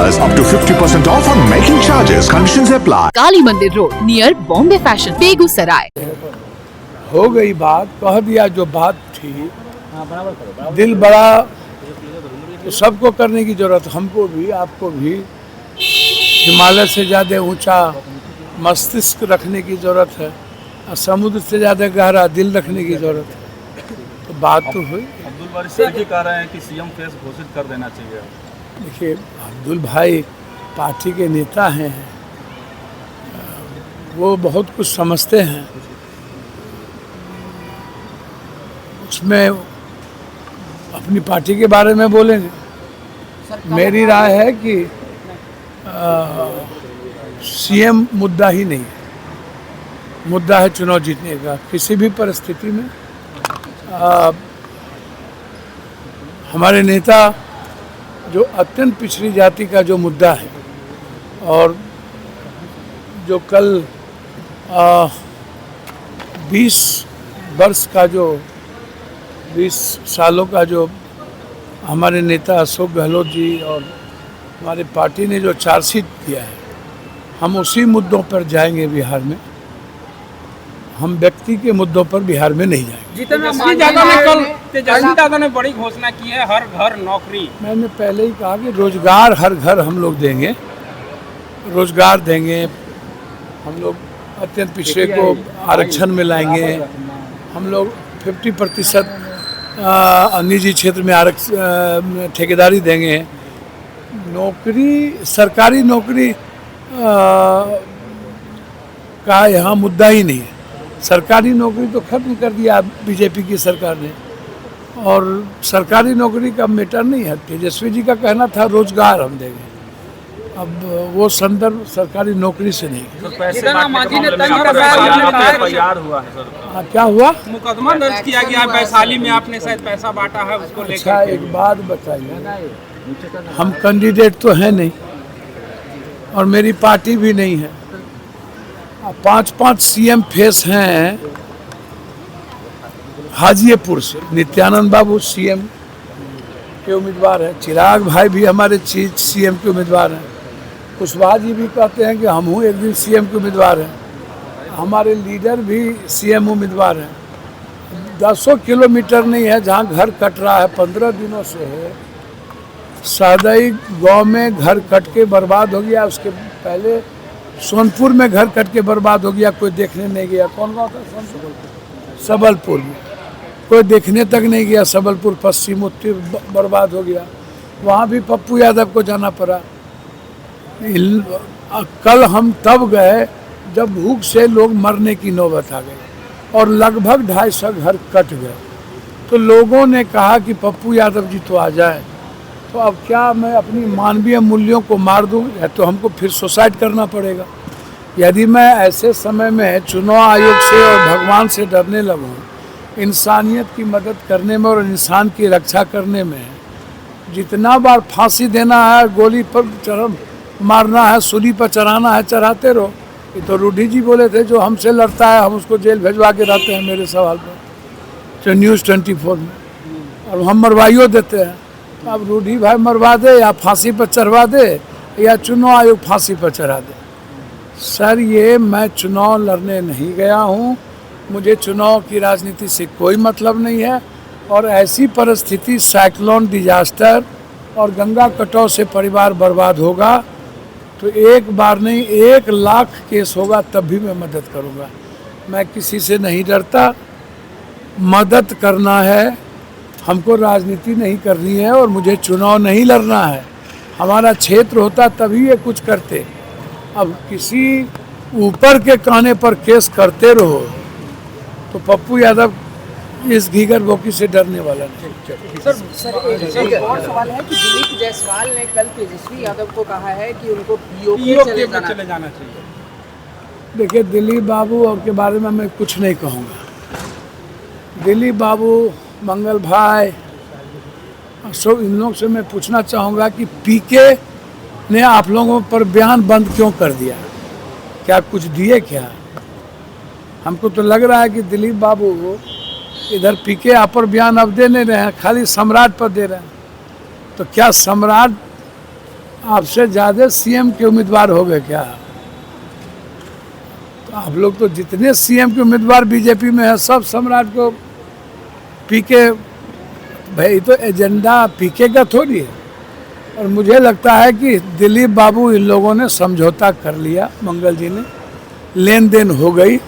Jewelers up to 50% off on making charges. Conditions apply. काली मंदिर road near Bombay fashion, Begusarai. हो गई बात, कह दिया जो बात थी। दिल बड़ा तो सबको करने की जरूरत, हमको भी आपको भी। हिमालय से ज़्यादा ऊंचा मस्तिष्क रखने की जरूरत है और समुद्र से ज़्यादा गहरा दिल रखने की जरूरत है। तो बात तो हुई। अब्दुल बारी सर जी कह रहे हैं कि सीएम फेस घोषित कर देना चाहिए। देखिए, अब्दुल भाई पार्टी के नेता हैं, वो बहुत कुछ समझते हैं। उसमें अपनी पार्टी के बारे में बोलेंगे। मेरी राय है कि सीएम मुद्दा ही नहीं है, मुद्दा है चुनाव जीतने का। किसी भी परिस्थिति में हमारे नेता जो अत्यंत पिछड़ी जाति का जो मुद्दा है और जो कल 20 वर्ष का जो 20 सालों का जो हमारे नेता अशोक गहलोत जी और हमारी पार्टी ने जो चार्जशीट किया है, हम उसी मुद्दों पर जाएंगे बिहार में। हम व्यक्ति के मुद्दों पर बिहार में नहीं जाएंगे। तेजस्वी यादव ने बड़ी घोषणा की है, हर घर नौकरी। मैंने पहले ही कहा कि रोजगार हर घर हम लोग देंगे, रोजगार देंगे। हम लोग अत्यंत पिछड़े को आरक्षण में लाएंगे। हम लोग 50% निजी क्षेत्र में आरक्षण ठेकेदारी देंगे। नौकरी, सरकारी नौकरी का यहाँ मुद्दा ही नहीं है। सरकारी नौकरी तो खत्म कर दिया बीजेपी की सरकार ने, और सरकारी नौकरी का मैटर नहीं है। तेजस्वी जी का कहना था रोजगार हम देंगे। अब वो संदर्भ सरकारी नौकरी से नहीं। क्या हुआ? मुकदमा दर्ज किया गया वैशाली में, आपने शायद पैसा बांटा है उसको लेकर। अच्छा, एक बात बताइए, हम कैंडिडेट तो हैं नहीं और मेरी पार्टी भी नहीं है। 5-5 सीएम फेस हैं हाजीपुर से। नित्यानंद बाबू सीएम के उम्मीदवार हैं, चिराग भाई भी हमारे सीएम के उम्मीदवार हैं, कुशवाहा जी भी कहते हैं कि हम एक दिन सीएम के उम्मीदवार हैं, हमारे लीडर भी सीएम उम्मीदवार हैं। 10 किलोमीटर नहीं है जहाँ घर कट रहा है 15 दिनों से है। सादई गांव में घर कट के बर्बाद हो गया, उसके पहले सोनपुर में घर कट के बर्बाद हो गया, कोई देखने नहीं गया। कौन गाँव था? सबलपुर में कोई देखने तक नहीं गया। सबलपुर पश्चिम उत्तर बर्बाद हो गया, वहाँ भी पप्पू यादव को जाना पड़ा। कल हम तब गए जब भूख से लोग मरने की नौबत आ गई और लगभग 250 घर कट गए। तो लोगों ने कहा कि पप्पू यादव जी तो आ जाए। तो अब क्या मैं अपनी मानवीय मूल्यों को मार दूं, या तो हमको फिर सुसाइड करना पड़ेगा। यदि मैं ऐसे समय में चुनाव आयोग से और भगवान से डरने लगूं, इंसानियत की मदद करने में और इंसान की रक्षा करने में, जितना बार फांसी देना है, गोली पर मारना है, सूली पर चढ़ाना है, चढ़ाते रहो। ये तो रूढ़ी जी बोले थे, जो हमसे लड़ता है हम उसको जेल भेजवा के रहते हैं। मेरे सवाल पर तो न्यूज़ 24 में, और हम मरवाइयो देते हैं। अब रूढ़ी भाई मरवा दे या फांसी पर चढ़वा दे या चुनाव आयोग फांसी पर चढ़ा दे। सर, ये मैं चुनाव लड़ने नहीं गया हूँ, मुझे चुनाव की राजनीति से कोई मतलब नहीं है। और ऐसी परिस्थिति, साइक्लोन, डिजास्टर और गंगा कटाव से परिवार बर्बाद होगा तो एक बार नहीं 1 लाख केस होगा तब भी मैं मदद करूँगा। मैं किसी से नहीं डरता। मदद करना है हमको, राजनीति नहीं करनी है और मुझे चुनाव नहीं लड़ना है। हमारा क्षेत्र होता तभी ये कुछ करते। अब किसी ऊपर के कहने पर केस करते रहो तो पप्पू यादव इस घीगर बोकी से डरने वाला नहीं। सर एक और सवाल है कि दिलीप जायसवाल ने कल तेजस्वी यादव को कहा है कि उनको पीओके चले जाना चाहिए। देखिए, दिलीप बाबू और के बारे में मैं कुछ नहीं कहूँगा। दिलीप बाबू, मंगल भाई, सो इन लोग से मैं पूछना चाहूँगा कि पीके ने आप लोगों पर बयान बंद क्यों कर दिया? क्या कुछ दिए क्या? हमको तो लग रहा है कि दिलीप बाबू इधर पीके आप पर बयान अब दे नहीं रहे हैं, खाली सम्राट पर दे रहे हैं। तो क्या सम्राट आपसे ज्यादा सीएम के उम्मीदवार हो गए क्या? तो आप लोग तो जितने सीएम के उम्मीदवार बीजेपी में है सब सम्राट को पीके, भाई तो एजेंडा पीके का थोड़ी है। और मुझे लगता है कि दिलीप बाबू इन लोगों ने समझौता कर लिया, मंगल जी ने, लेन देन हो गई,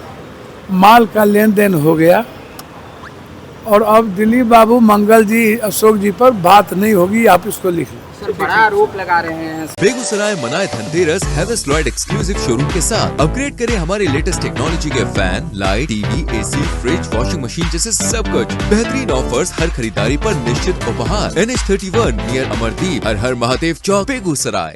माल का लेन देन हो गया और अब दिलीप बाबू मंगल जी अशोक जी पर बात नहीं होगी, आप इसको लिख लो। सर बड़ा आरोप लगा रहे हैं। बेगूसराय मनाए Dhanteras Havells Lloyd exclusive showroom के साथ। अपग्रेड करें हमारे लेटेस्ट टेक्नोलॉजी के fan, light, TV, AC, fridge, washing machine जैसे सब कुछ। बेहतरीन ऑफर्स, हर खरीदारी पर निश्चित उपहार। NH31 नियर अमरदीप, हर हर महादेव चौक, बेगूसराय।